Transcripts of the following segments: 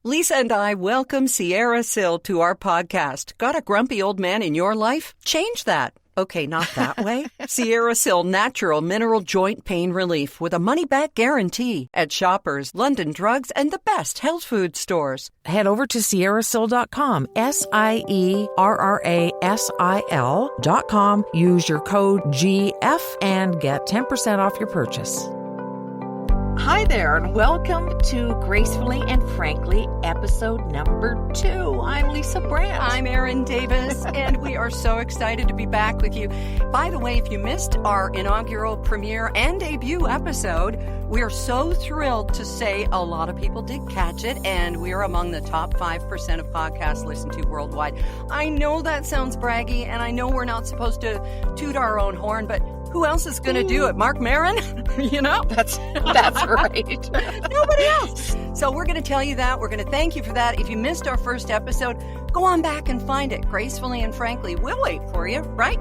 Lisa and I welcome Sierra Sil to our podcast. Got a grumpy old man in your life? Change that. Okay, not that way. Sierra Sil Natural Mineral Joint Pain Relief with a money-back guarantee at Shoppers, London Drugs, and the best health food stores. Head over to sierrasil.com, SIERRASIL.com. Use your code GF and get 10% off your purchase. Hi there, and welcome to Gracefully and Frankly, episode number 2. I'm Lisa Brandt. I'm Erin Davis, and we are so excited to be back with you. By the way, if you missed our inaugural premiere and debut episode, we are so thrilled to say a lot of people did catch it, and we are among the top 5% of podcasts listened to worldwide. I know that sounds braggy, and I know we're not supposed to toot our own horn, but who else is going to do it? Mark Maron? You know? That's right. Nobody else. So we're going to tell you that. We're going to thank you for that. If you missed our first episode, go on back and find it. Gracefully and Frankly, we'll wait for you, right?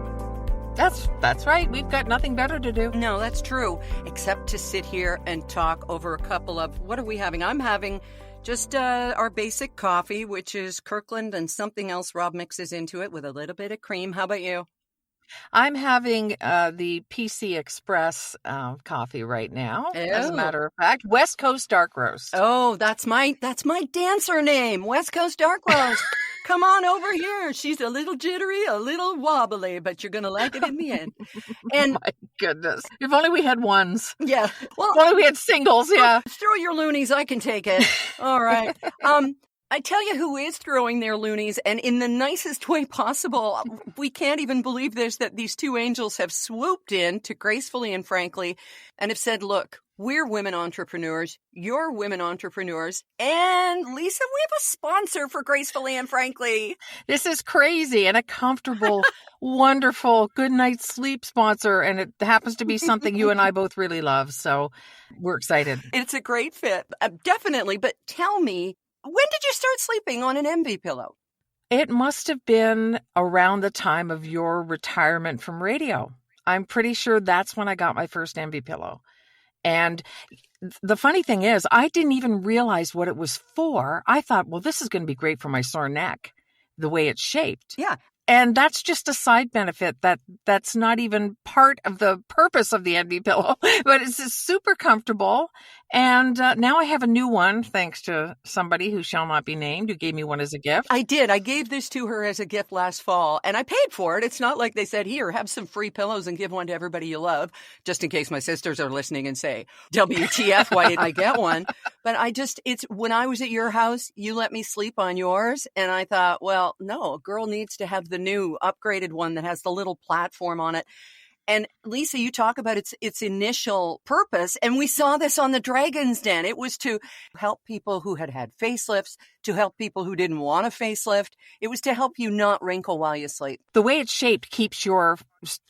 That's right. We've got nothing better to do. No, that's true. Except to sit here and talk over a couple of, what are we having? I'm having just our basic coffee, which is Kirkland and something else Rob mixes into it with a little bit of cream. How about you? I'm having the PC Express coffee right now. Oh. As a matter of fact, West Coast Dark Roast. Oh, that's my dancer name, West Coast Dark Roast. Come on over here. She's a little jittery, a little wobbly, but you're going to like it in the end. And my goodness. If only we had ones. Yeah. Well, if only we had singles, yeah. Throw your loonies. I can take it. All right. I tell you who is throwing their loonies, and in the nicest way possible. We can't even believe this, that these two angels have swooped in to Gracefully and Frankly and have said, look, we're women entrepreneurs, you're women entrepreneurs, and Lisa, we have a sponsor for Gracefully and Frankly. This is crazy, and a comfortable, wonderful, good night's sleep sponsor, and it happens to be something you and I both really love, so we're excited. It's a great fit, definitely, but tell me, when did you start sleeping on an MV pillow? It must have been around the time of your retirement from radio. I'm pretty sure that's when I got my first MV pillow. And the funny thing is, I didn't even realize what it was for. I thought, well, this is going to be great for my sore neck, the way it's shaped. Yeah. And that's just a side benefit that's not even part of the purpose of the MV pillow, but it's just super comfortable. And now I have a new one, thanks to somebody who shall not be named, who gave me one as a gift. I did. I gave this to her as a gift last fall, and I paid for it. It's not like they said, here, have some free pillows and give one to everybody you love, just in case my sisters are listening and say, WTF, why didn't I get one? But it's when I was at your house, you let me sleep on yours, and I thought, well, no, a girl needs to have the new upgraded one that has the little platform on it. And Lisa, you talk about its initial purpose, and we saw this on the Dragon's Den. It was to help people who had facelifts, to help people who didn't want a facelift. It was to help you not wrinkle while you sleep. The way it's shaped keeps your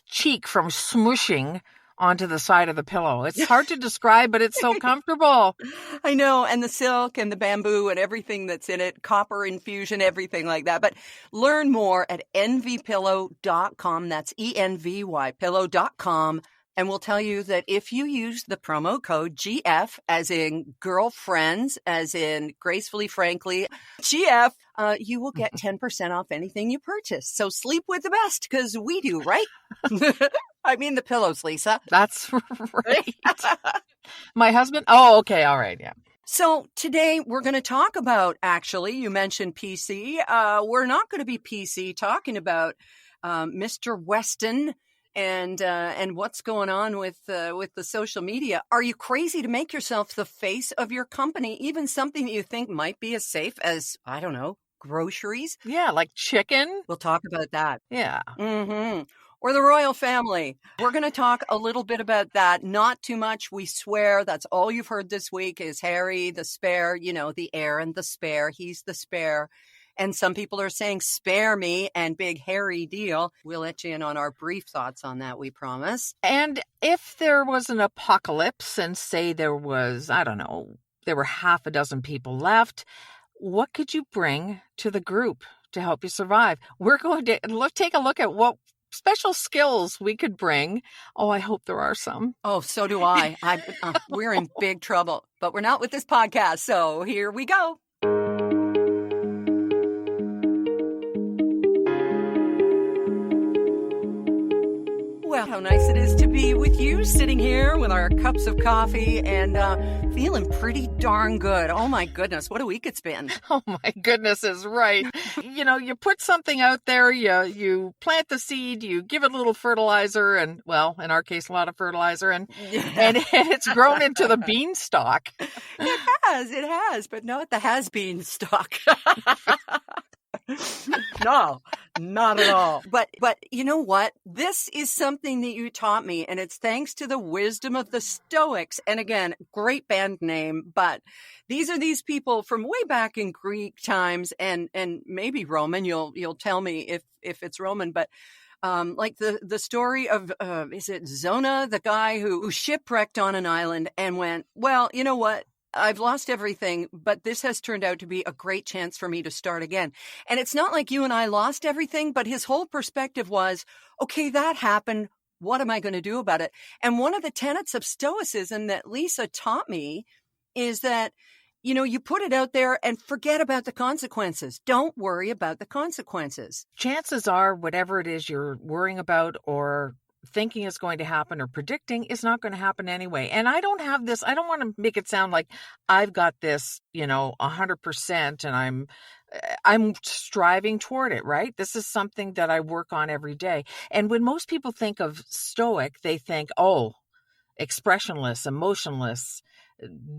cheek from smushing onto the side of the pillow. It's hard to describe, but it's so comfortable. I know. And the silk and the bamboo and everything that's in it, copper infusion, everything like that. But learn more at envypillow.com. That's ENVY pillow.com. And we'll tell you that if you use the promo code GF, as in girlfriends, as in Gracefully Frankly, GF, you will get 10% off anything you purchase. So sleep with the best, because we do, right? I mean the pillows, Lisa. That's right. My husband? Oh, okay. All right. Yeah. So today we're going to talk about, actually, you mentioned PC. We're not going to be PC talking about Mr. Weston and what's going on with the social media. Are you crazy to make yourself the face of your company, even something that you think might be as safe as, I don't know, groceries? Yeah, like chicken. We'll talk about that. Yeah. Mm-hmm. Or the royal family. We're going to talk a little bit about that. Not too much, we swear. That's all you've heard this week is Harry, the spare, the heir and the spare. He's the spare. And some people are saying, spare me and big hairy deal. We'll let you in on our brief thoughts on that, we promise. And if there was an apocalypse and say there was, I don't know, there were half a dozen people left, what could you bring to the group to help you survive? We're going to take a look at what special skills we could bring. Oh, I hope there are some. Oh, so do I. We're in big trouble, but we're not with this podcast. So here we go. be with you sitting here with our cups of coffee and feeling pretty darn good. Oh my goodness, what a week it's been. Oh my goodness is right. You put something out there, you plant the seed, you give it a little fertilizer and, well, in our case, a lot of fertilizer, and it's grown into the beanstalk. It has, but not the has-been stock. No, not at all. But you know what? This is something that you taught me, and it's thanks to the wisdom of the Stoics. And again, great band name, but these are these people from way back in Greek times and maybe Roman. You'll tell me if it's Roman, but like the story of is it Zona, the guy who shipwrecked on an island and went, well, you know what? I've lost everything, but this has turned out to be a great chance for me to start again. And it's not like you and I lost everything, but his whole perspective was, okay, that happened. What am I going to do about it? And one of the tenets of Stoicism that Lisa taught me is that, you put it out there and forget about the consequences. Don't worry about the consequences. Chances are whatever it is you're worrying about or thinking is going to happen or predicting is not going to happen anyway. And I don't want to make it sound like I've got this, 100% and I'm striving toward it, right? This is something that I work on every day. And when most people think of Stoic, they think, oh, expressionless, emotionless,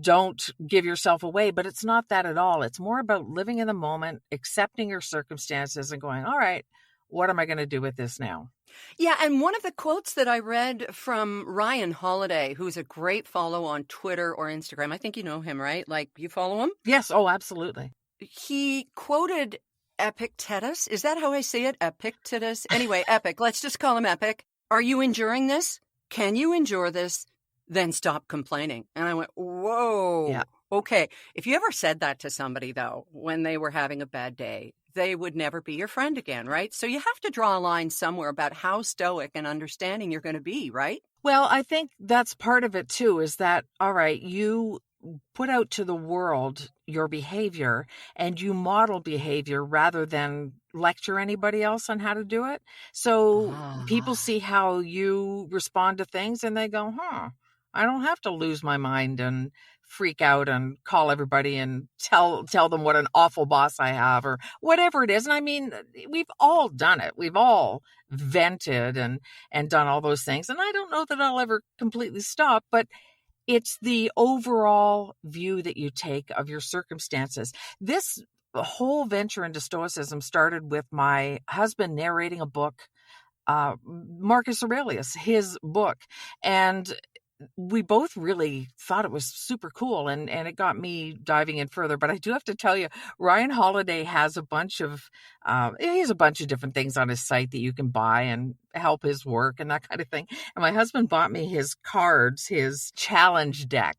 don't give yourself away, but it's not that at all. It's more about living in the moment, accepting your circumstances and going, all right, what am I going to do with this now? Yeah, and one of the quotes that I read from Ryan Holiday, who's a great follow on Twitter or Instagram, I think you know him, right? Like, you follow him? Yes. Oh, absolutely. He quoted Epictetus. Is that how I say it? Epictetus? Anyway, Epic. Let's just call him Epic. Are you enduring this? Can you endure this? Then stop complaining. And I went, whoa. Yeah. Okay. If you ever said that to somebody, though, when they were having a bad day, they would never be your friend again, right? So you have to draw a line somewhere about how stoic and understanding you're going to be, right? Well, I think that's part of it too, is that, all right, you put out to the world your behavior and you model behavior rather than lecture anybody else on how to do it. So people see how you respond to things and they go, I don't have to lose my mind and freak out and call everybody and tell them what an awful boss I have or whatever it is. And I mean, we've all done it. We've all vented and done all those things. And I don't know that I'll ever completely stop, but it's the overall view that you take of your circumstances. This whole venture into Stoicism started with my husband narrating a book, Marcus Aurelius, his book. And we both really thought it was super cool and it got me diving in further. But I do have to tell you, Ryan Holiday has a bunch of different things on his site that you can buy and help his work and that kind of thing. And my husband bought me his cards, his challenge deck.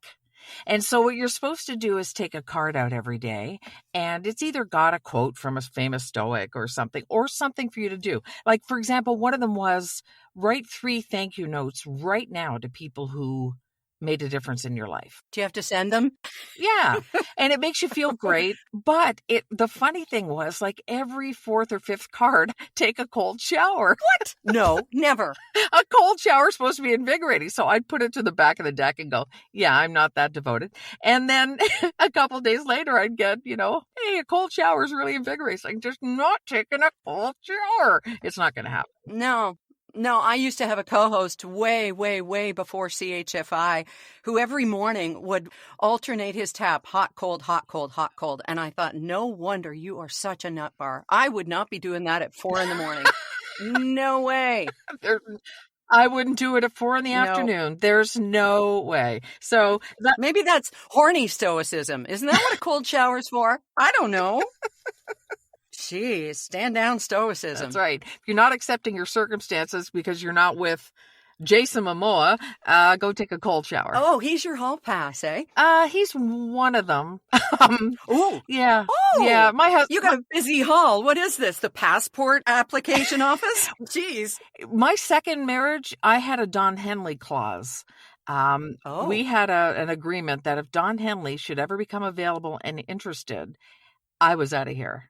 And so what you're supposed to do is take a card out every day, and it's either got a quote from a famous Stoic or something for you to do. Like, for example, one of them was write 3 thank you notes right now to people who made a difference in your life. Do you have to send them? Yeah. And it makes you feel great. But the funny thing was, like, every 4th or 5th card, take a cold shower. What? No, never. A cold shower is supposed to be invigorating. So I'd put it to the back of the deck and go, yeah, I'm not that devoted. And then a couple of days later, I'd get, hey, a cold shower is really invigorating. Like, just not taking a cold shower. It's not going to happen. No, I used to have a co-host way, way, way before CHFI who every morning would alternate his tap, hot, cold, hot, cold, hot, cold. And I thought, no wonder you are such a nut bar. I would not be doing that at 4 a.m. No way. I wouldn't do it at 4 p.m. There's no way. So maybe that's horny stoicism. Isn't that what a cold shower's for? I don't know. Jeez, stand down stoicism. That's right. If you're not accepting your circumstances because you're not with Jason Momoa, go take a cold shower. Oh, he's your hall pass, eh? He's one of them. Oh. Yeah. Oh. Yeah. My husband. You got a busy hall. What is this? The passport application office? Jeez. My second marriage, I had a Don Henley clause. We had an agreement that if Don Henley should ever become available and interested, I was out of here.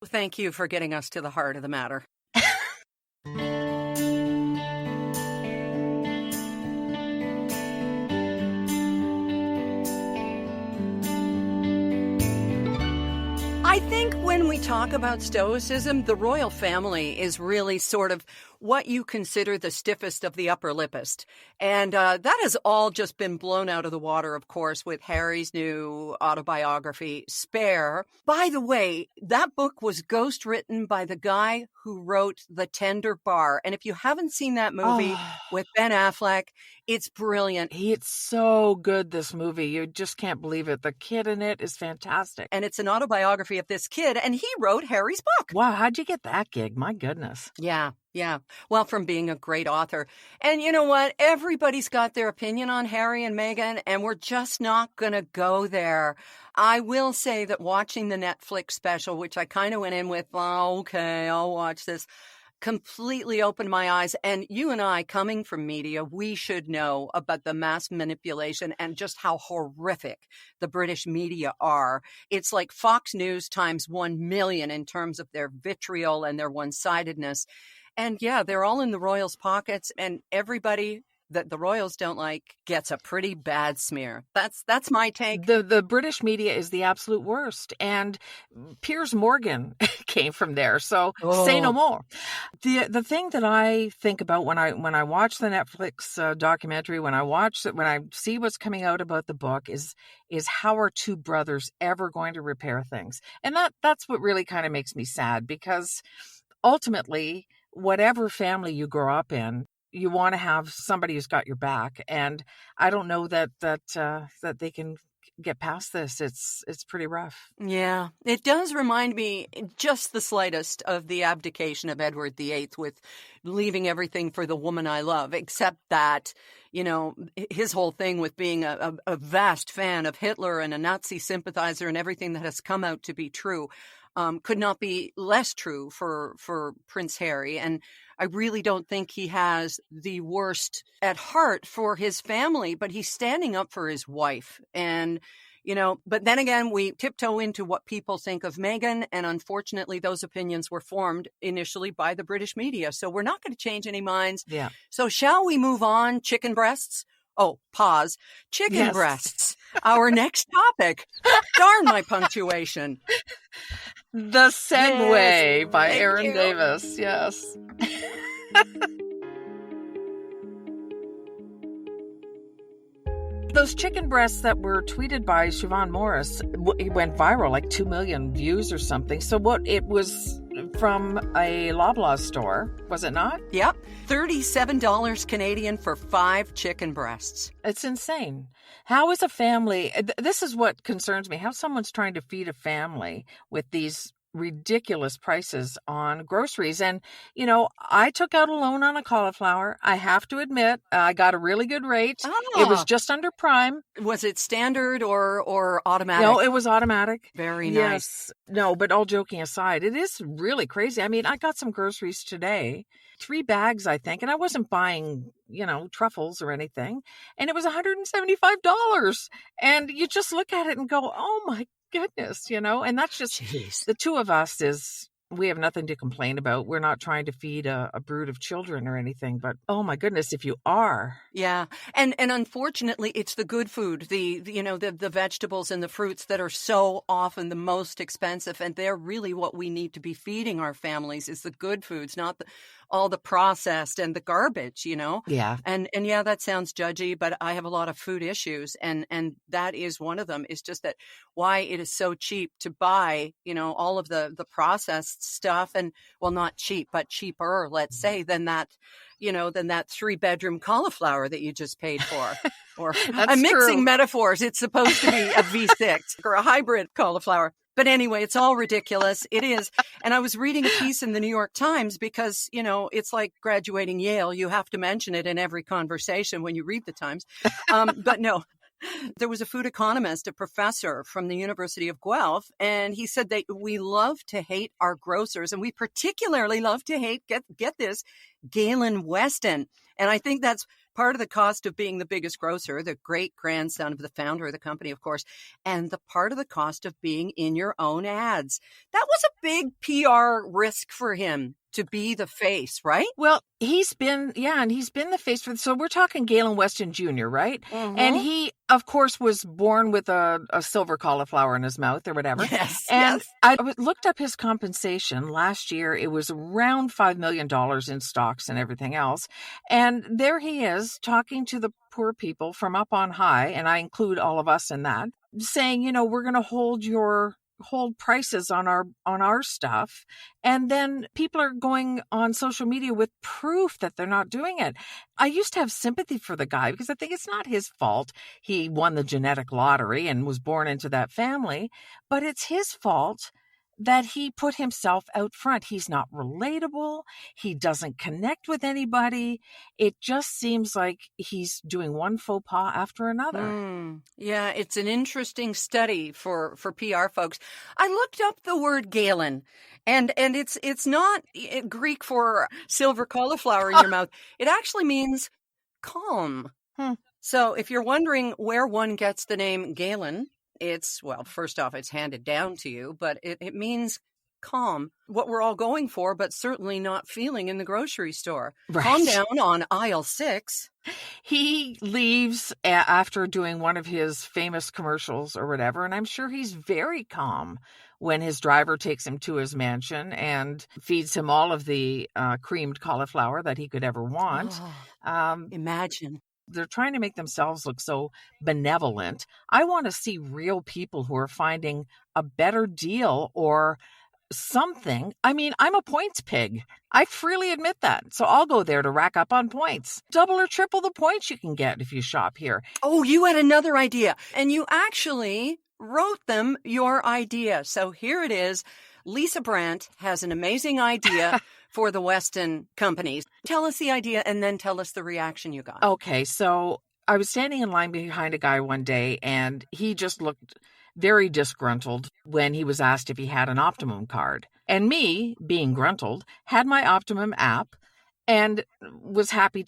Thank you for getting us to the heart of the matter. I think when we talk about Stoicism, the royal family is really sort of what you consider the stiffest of the upper lippest. And that has all just been blown out of the water, of course, with Harry's new autobiography, Spare. By the way, that book was ghostwritten by the guy who wrote The Tender Bar. And if you haven't seen that movie with Ben Affleck, it's brilliant. It's so good, this movie. You just can't believe it. The kid in it is fantastic. And it's an autobiography of this kid, and he wrote Harry's book. Wow, how'd you get that gig? My goodness. Yeah. Well, from being a great author. And you know what? Everybody's got their opinion on Harry and Meghan, and we're just not going to go there. I will say that watching the Netflix special, which I kind of went in with, oh, okay, I'll watch this, completely opened my eyes. And you and I, coming from media, we should know about the mass manipulation and just how horrific the British media are. It's like Fox News times 1 million in terms of their vitriol and their one-sidedness. And yeah, they're all in the royals' pockets, and everybody that the royals don't like gets a pretty bad smear. That's my take. The British media is the absolute worst, and Piers Morgan came from there. So say no more. The thing that I think about when I watch the Netflix documentary, when I see what's coming out about the book, is how are two brothers ever going to repair things? And that's what really kind of makes me sad, because ultimately, whatever family you grow up in, you want to have somebody who's got your back. And I don't know that they can get past this. It's pretty rough. Yeah, it does remind me just the slightest of the abdication of Edward VIII, with leaving everything for the woman I love, except that, you know, his whole thing with being a vast fan of Hitler and a Nazi sympathizer and everything that has come out to be true. Could not be less true for Prince Harry. And I really don't think he has the worst at heart for his family, but he's standing up for his wife. And, you know, but then again, we tiptoe into what people think of Meghan. And unfortunately, those opinions were formed initially by the British media. So we're not going to change any minds. Yeah. So shall we move on? Chicken breasts? Oh, pause. Chicken breasts. Our next topic. Darn my punctuation. The Segue by Thank Aaron you. Davis. Yes. Those chicken breasts that were tweeted by Siobhan Morris, it went viral, like 2 million views or something. So it was from a Loblaw store, was it not? Yep. $37 Canadian for 5 chicken breasts. It's insane. How is a family, this is what concerns me, how someone's trying to feed a family with these ridiculous prices on groceries. And, you know, I took out a loan on a cauliflower. I have to admit, I got a really good rate. It was just under prime. Was it standard or automatic? No, it was automatic. Very nice. Yes. No, but all joking aside, it is really crazy. I mean, I got some groceries today, 3 bags, I think, and I wasn't buying, you know, truffles or anything. And it was $175. And you just look at it and go, oh my goodness, you know, and that's just the two of us we have nothing to complain about. We're not trying to feed a brood of children or anything, but oh my goodness, if you are. Yeah. And unfortunately, it's the good food, the vegetables and the fruits that are so often the most expensive. And they're really what we need to be feeding our families, is the good foods, not all the processed and the garbage, you know? Yeah. And yeah, that sounds judgy, but I have a lot of food issues. And that is one of them, is just that why it is so cheap to buy, you know, all of the processed stuff, and well, not cheap, but cheaper, let's say, than that 3-bedroom cauliflower that you just paid for. Or I'm mixing metaphors. It's supposed to be a V6 or a hybrid cauliflower. But anyway, it's all ridiculous. It is. And I was reading a piece in the New York Times because, you know, it's like graduating Yale. You have to mention it in every conversation when you read the Times. But no, there was a food economist, a professor from the University of Guelph, and he said that we love to hate our grocers, and we particularly love to hate, get this, Galen Weston. And I think that's part of the cost of being the biggest grocer, the great-grandson of the founder of the company, of course, and the part of the cost of being in your own ads. That was a big PR risk for him to be the face, right? Well, he's been the face so we're talking Galen Weston Jr., right? Mm-hmm. And he of course, was born with a silver cauliflower in his mouth or whatever. Yes, And yes. I looked up his compensation last year. It was around $5 million in stocks and everything else. And there he is talking to the poor people from up on high, and I include all of us in that, saying, we're going to hold prices on our stuff, and then people are going on social media with proof that they're not doing it. I used to have sympathy for the guy because I think it's not his fault he won the genetic lottery and was born into that family, but it's his fault that he put himself out front. He's not relatable. He doesn't connect with anybody. It just seems like he's doing one faux pas after another. Yeah, it's an interesting study for PR folks. I looked up the word Galen, and it's not Greek for silver cauliflower in your mouth. It actually means calm. So if you're wondering where one gets the name Galen, first off, it's handed down to you, but it means calm, what we're all going for, but certainly not feeling in the grocery store. Right. Calm down on aisle 6. He leaves after doing one of his famous commercials or whatever, and I'm sure he's very calm when his driver takes him to his mansion and feeds him all of the creamed cauliflower that he could ever want. Imagine. They're trying to make themselves look so benevolent. I want to see real people who are finding a better deal or something. I mean, I'm a points pig. I freely admit that. So I'll go there to rack up on points. Double or triple the points you can get if you shop here. Oh, you had another idea. And you actually wrote them your idea. So here it is. Lisa Brandt has an amazing idea for the Weston companies. Tell us the idea and then tell us the reaction you got. Okay, so I was standing in line behind a guy one day, and he just looked very disgruntled when he was asked if he had an Optimum card. And me, being gruntled, had my Optimum app and was happy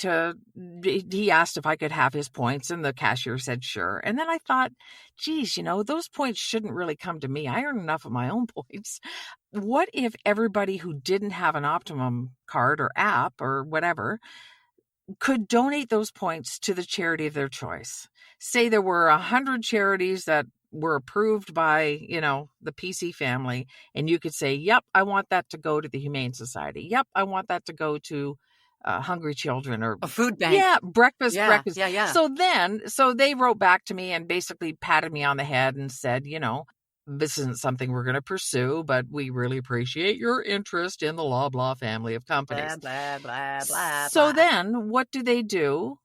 he asked if I could have his points, and the cashier said sure. And then I thought, geez, those points shouldn't really come to me. I earn enough of my own points. What if everybody who didn't have an Optimum card or app or whatever could donate those points to the charity of their choice? Say there were 100 charities that were approved by, the PC family, and you could say, yep, I want that to go to the Humane Society. Yep, I want that to go to hungry children or a food bank. Yeah, breakfast. Yeah. So they wrote back to me and basically patted me on the head and said, this isn't something we're going to pursue, but we really appreciate your interest in the Loblaw family of companies. Blah, blah, blah, blah. So then what do they do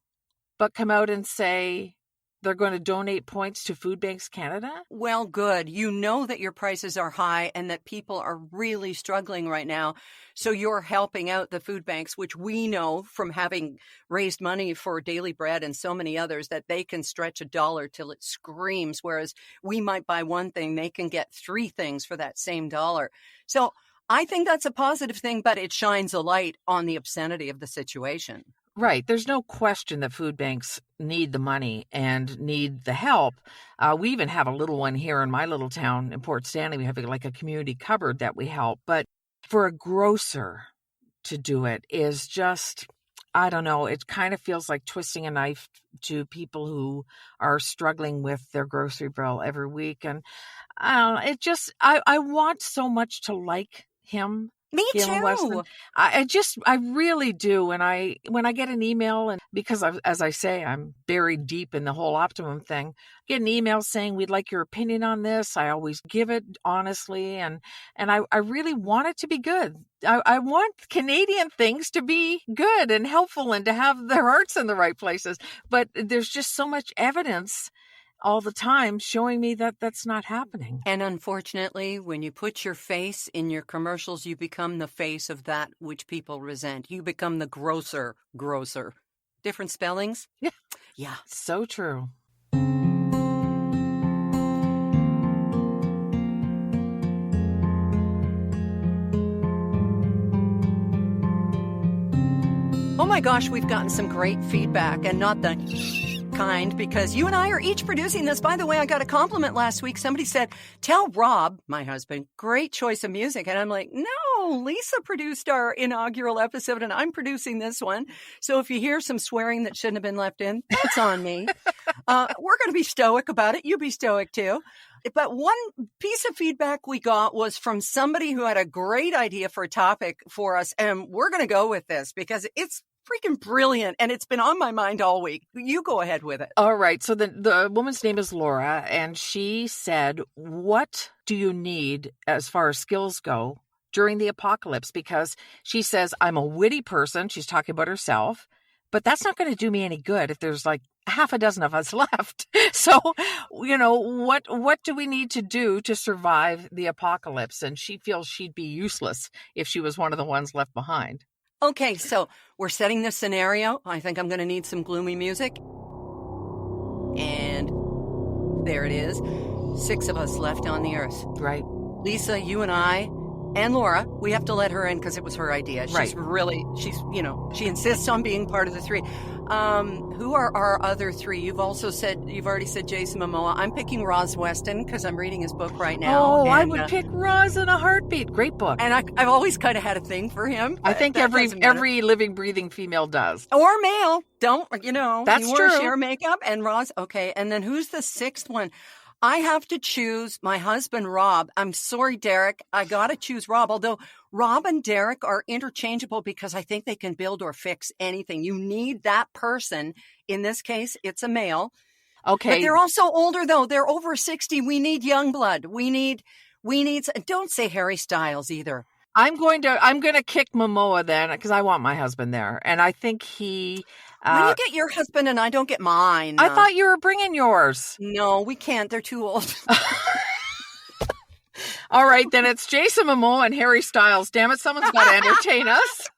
but come out and say they're going to donate points to Food Banks Canada? Well, good. You know that your prices are high and that people are really struggling right now. So you're helping out the food banks, which we know from having raised money for Daily Bread and so many others that they can stretch $1 till it screams. Whereas we might buy one thing, they can get 3 things for that same $1. So I think that's a positive thing, but it shines a light on the obscenity of the situation. Right. There's no question that food banks need the money and need the help. We even have a little one here in my little town in Port Stanley. We have like a community cupboard that we help. But for a grocer to do it is just, I don't know, it kind of feels like twisting a knife to people who are struggling with their grocery bill every week. And I want so much to like him. Me too. I really do. And when I get an email, and because as I say, I'm buried deep in the whole Optimum thing, get an email saying we'd like your opinion on this. I always give it honestly. And I really want it to be good. I want Canadian things to be good and helpful and to have their hearts in the right places. But there's just so much evidence all the time showing me that that's not happening. And unfortunately, when you put your face in your commercials, you become the face of that which people resent. You become the grocer. Different spellings? Yeah. So true. Oh my gosh, we've gotten some great feedback, and not the kind because you and I are each producing this. By the way, I got a compliment last week. Somebody said, tell Rob, my husband, great choice of music. And I'm like, no, Lisa produced our inaugural episode and I'm producing this one. So if you hear some swearing that shouldn't have been left in, that's on me. We're going to be stoic about it. You be stoic too. But one piece of feedback we got was from somebody who had a great idea for a topic for us. And we're going to go with this because it's freaking brilliant. And it's been on my mind all week. You go ahead with it. All right. So the woman's name is Laura. And she said, what do you need as far as skills go during the apocalypse? Because she says, I'm a witty person. She's talking about herself. But that's not going to do me any good if there's like half a dozen of us left. So, what do we need to do to survive the apocalypse? And she feels she'd be useless if she was one of the ones left behind. Okay, so we're setting this scenario. I think I'm going to need some gloomy music. And there it is. 6 of us left on the earth. Right. Lisa, you and I, and Laura, we have to let her in because it was her idea. She's she insists on being part of the 3. Who are our other 3? You've already said Jason Momoa. I'm picking Roz Weston because I'm reading his book right now. Oh, I would pick Roz in a heartbeat. Great book. And I've always kind of had a thing for him. I think every living, breathing female does. Or male. Don't, That's you true. Want to share makeup and Roz. Okay. And then who's the 6th one? I have to choose my husband, Rob. I'm sorry, Derek. I got to choose Rob, although Rob and Derek are interchangeable because I think they can build or fix anything. You need that person. In this case, it's a male. Okay. But they're also older, though. They're over 60. We need young blood. We need, don't say Harry Styles either. I'm going to kick Momoa then because I want my husband there. And I think he... When you get your husband and I don't get mine. I thought you were bringing yours. No, we can't. They're too old. All right, then it's Jason Momoa and Harry Styles. Damn it, someone's got to entertain us.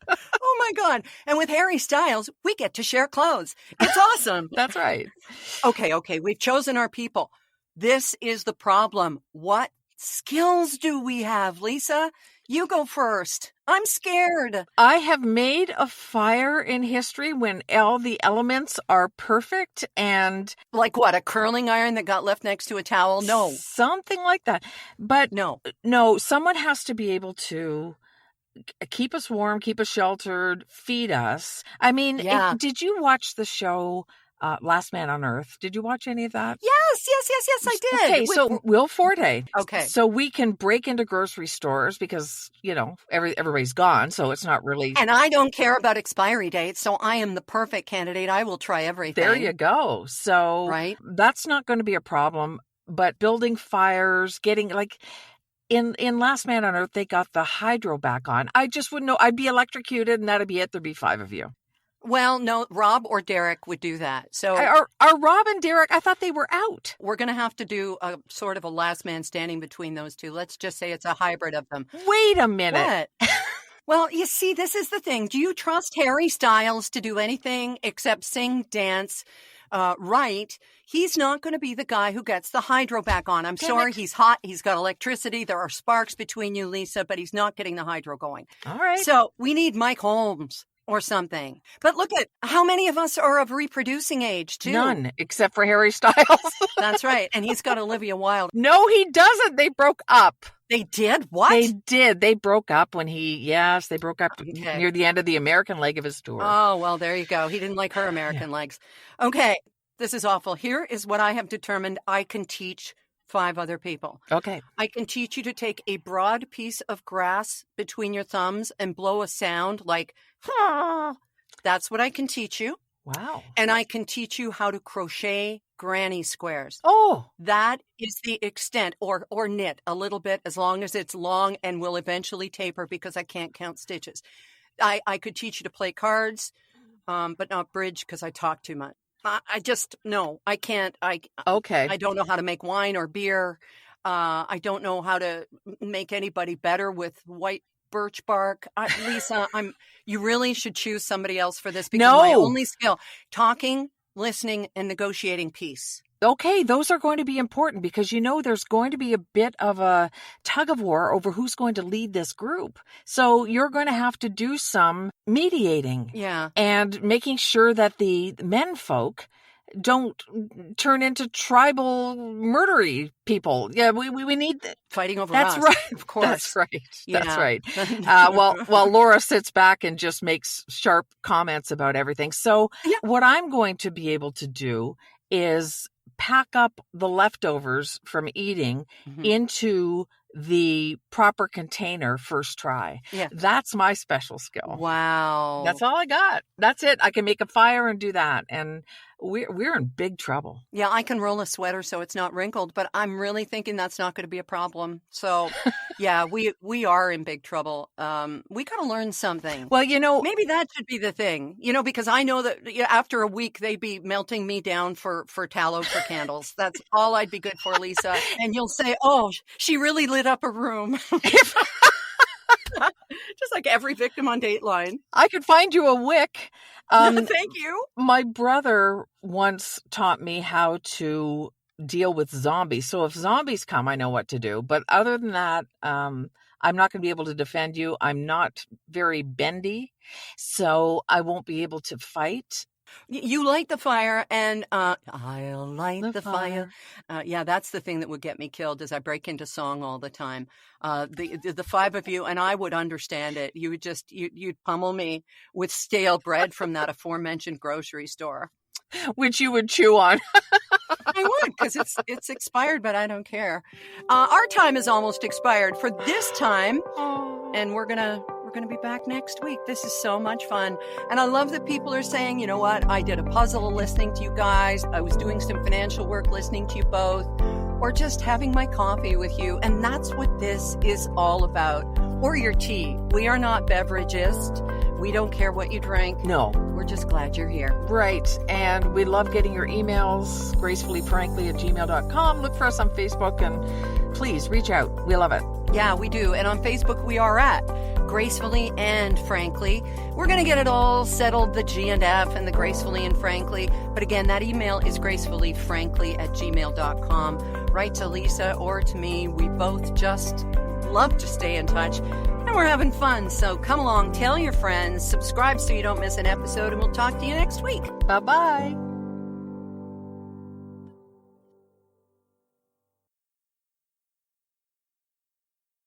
Oh, my God. And with Harry Styles, we get to share clothes. It's awesome. That's right. Okay. We've chosen our people. This is the problem. What skills do we have, Lisa? You go first. I'm scared. I have made a fire in history when all the elements are perfect and... Like what, a curling iron that got left next to a towel? No. Something like that. But no, someone has to be able to keep us warm, keep us sheltered, feed us. I mean, yeah. Did you watch the show Last Man on Earth? Did you watch any of that? Yes, I did. Okay, so Will Forte. Okay. So we can break into grocery stores because, everybody's gone, so it's not really... And I don't care about expiry dates, so I am the perfect candidate. I will try everything. There you go. So right? That's not going to be a problem, but building fires, getting In Last Man on Earth, they got the hydro back on. I just wouldn't know. I'd be electrocuted and that'd be it. There'd be 5 of you. Well, no, Rob or Derek would do that. So are Rob and Derek? I thought they were out. We're going to have to do a sort of a last man standing between those 2. Let's just say it's a hybrid of them. Wait a minute. What? Well, you see, this is the thing. Do you trust Harry Styles to do anything except sing, dance, right? He's not going to be the guy who gets the hydro back on. I'm sorry. He's hot. He's got electricity. There are sparks between you, Lisa, but he's not getting the hydro going. All right. So we need Mike Holmes or something. But look at how many of us are of reproducing age, too. None, except for Harry Styles. That's right. And he's got Olivia Wilde. No, he doesn't. They broke up. They did? What? They did. They broke up when they broke up near the end of the American leg of his tour. Oh, well, there you go. He didn't like her American legs. Okay. This is awful. Here is what I have determined I can teach 5 other people. Okay. I can teach you to take a broad piece of grass between your thumbs and blow a sound like, ah. That's what I can teach you. Wow. And I can teach you how to crochet granny squares. Oh. That is the extent, or knit a little bit as long as it's long and will eventually taper because I can't count stitches. I could teach you to play cards, but not bridge because I talk too much. I can't. Okay. I don't know how to make wine or beer. I don't know how to make anybody better with white birch bark. Lisa, you really should choose somebody else for this because my only skill, talking, listening, and negotiating peace. Okay, those are going to be important because there's going to be a bit of a tug of war over who's going to lead this group. So you're going to have to do some mediating. Yeah. And making sure that the men folk don't turn into tribal murdery people. Yeah, we need fighting over that's us. right. Of course. That's right. Yeah. That's right. While Laura sits back and just makes sharp comments about everything. So what I'm going to be able to do is pack up the leftovers from eating into the proper container first try. Yeah. That's my special skill. Wow. That's all I got. That's it. I can make a fire and do that. And we're in big trouble. Yeah, I can roll a sweater so it's not wrinkled, but I'm really thinking that's not going to be a problem. So, yeah, we are in big trouble. We got to learn something. Well, maybe that should be the thing, because I know that after a week they'd be melting me down for tallow for candles. That's all I'd be good for, Lisa. And you'll say, "Oh, she really lit up a room." Just like every victim on Dateline. I could find you a wick. Thank you. My brother once taught me how to deal with zombies. So if zombies come, I know what to do. But other than that, I'm not going to be able to defend you. I'm not very bendy, so I won't be able to fight. You light the fire, and I'll light the fire. Yeah, that's the thing that would get me killed, is I break into song all the time. The five of you, and I would understand it. You would you'd pummel me with stale bread from that aforementioned grocery store, which you would chew on. I would, because it's expired, but I don't care. Our time is almost expired for this time, and we're gonna be back next week. This is so much fun. And I love that people are saying, you know what, I did a puzzle listening to you guys. I was doing some financial work listening to you both, or just having my coffee with you. And that's what this is all about. Or your tea. We are not beveragists. We don't care what you drink. No. We're just glad you're here. Right. And we love getting your emails, gracefullyfrankly@gmail.com. Look for us on Facebook and please reach out. We love it. Yeah, we do. And on Facebook, we are at Gracefully and Frankly. We're going to get it all settled, the G and F and the Gracefully and Frankly. But again, that email is gracefullyfrankly@gmail.com. Write to Lisa or to me. We both just love to stay in touch. And we're having fun. So come along, tell your friends, subscribe so you don't miss an episode, and we'll talk to you next week. Bye-bye.